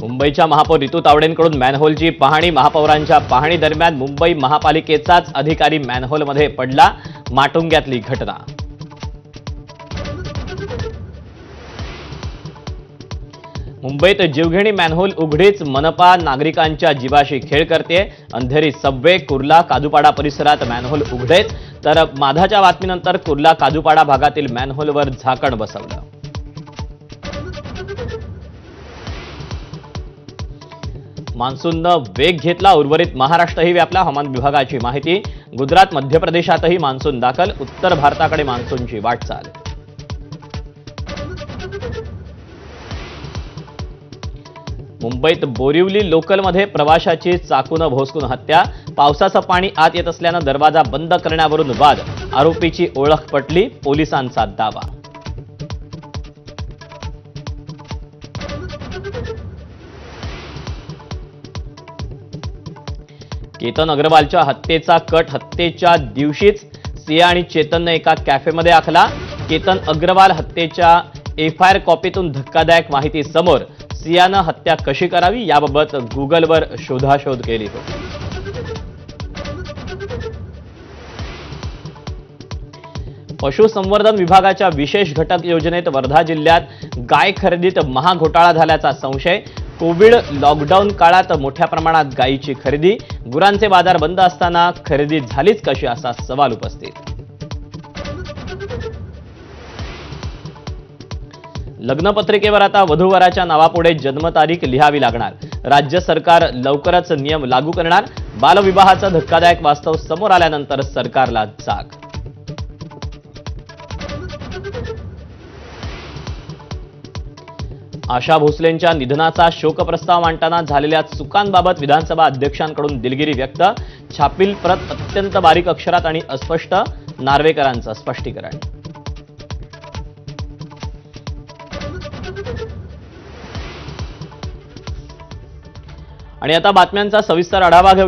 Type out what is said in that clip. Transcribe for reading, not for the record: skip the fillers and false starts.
मुंबईच्या महापौर रितू तावडेंकडून मॅनहोलची पाहणी. महापौरांच्या पाहणी दरम्यान मुंबई महापालिकेचाच अधिकारी मॅनहोलमध्ये पडला. माटुंग्यातली घटना. मुंबईत जीवघेणी मॅनहोल उघडीच. मनपा नागरिकांच्या जीवाशी खेळ करते. अंधेरी सबवे, कुर्ला, काजूपाडा परिसरात मॅनहोल उघडेच, तर माधाच्या बातमीनंतर कुर्ला काजूपाडा भागातील मॅनहोलवर झाकण बसवलं. मान्सूननं वेग घेतला. उर्वरित महाराष्ट्रही व्यापला. हवामान विभागाची माहिती. गुजरात, मध्य प्रदेशातही मान्सून दाखल. उत्तर भारताकडे मान्सूनची वाटचाल. मुंबईत बोरिवली लोकलमध्ये प्रवाशाची चाकून भोसकून हत्या. पावसाचं पाणी आत येत असल्यानं दरवाजा बंद करण्यावरून वाद. आरोपीची ओळख पटली. पोलिसांचा दावा. केतन अग्रवालच्या हत्येचा कट. हत्येच्या दिवशीच सिया आणि चेतनने एका कॅफेमध्ये आखला. केतन अग्रवाल हत्येच्या एफआयआर कॉपीतून धक्कादायक माहिती समोर. सियानं हत्या कशी करावी याबाबत गुगलवर शोधाशोध केली होती. पशुसंवर्धन विभागाच्या विशेष घटक योजनेत वर्धा जिल्ह्यात गाय खरेदीत महाघोटाळा झाल्याचा संशय. कोविड लॉकडाऊन काळात मोठ्या प्रमाणात गायीची खरेदी. गुरांचे बाजार बंद असताना खरेदी झालीच कशी असा सवाल उपस्थित. लग्नपत्रिकेवर आता वधूवराच्या नावापुढे जन्मतारीख लिहावी लागणार. राज्य सरकार लवकरच नियम लागू करणार. बालविवाहाचं धक्कादायक वास्तव समोर आल्यानंतर सरकारला जाग. आशा भोसलेंच्या निधनाचा शोकप्रस्ताव मांडताना झालेल्या चुकांबाबत विधानसभा अध्यक्षांकडून दिलगिरी व्यक्त. छापील प्रत अत्यंत बारीक अक्षरात आणि अस्पष्ट. नार्वेकरांचं स्पष्टीकरण. आणि आता बातम्यांचा सविस्तर आढावा घेऊ.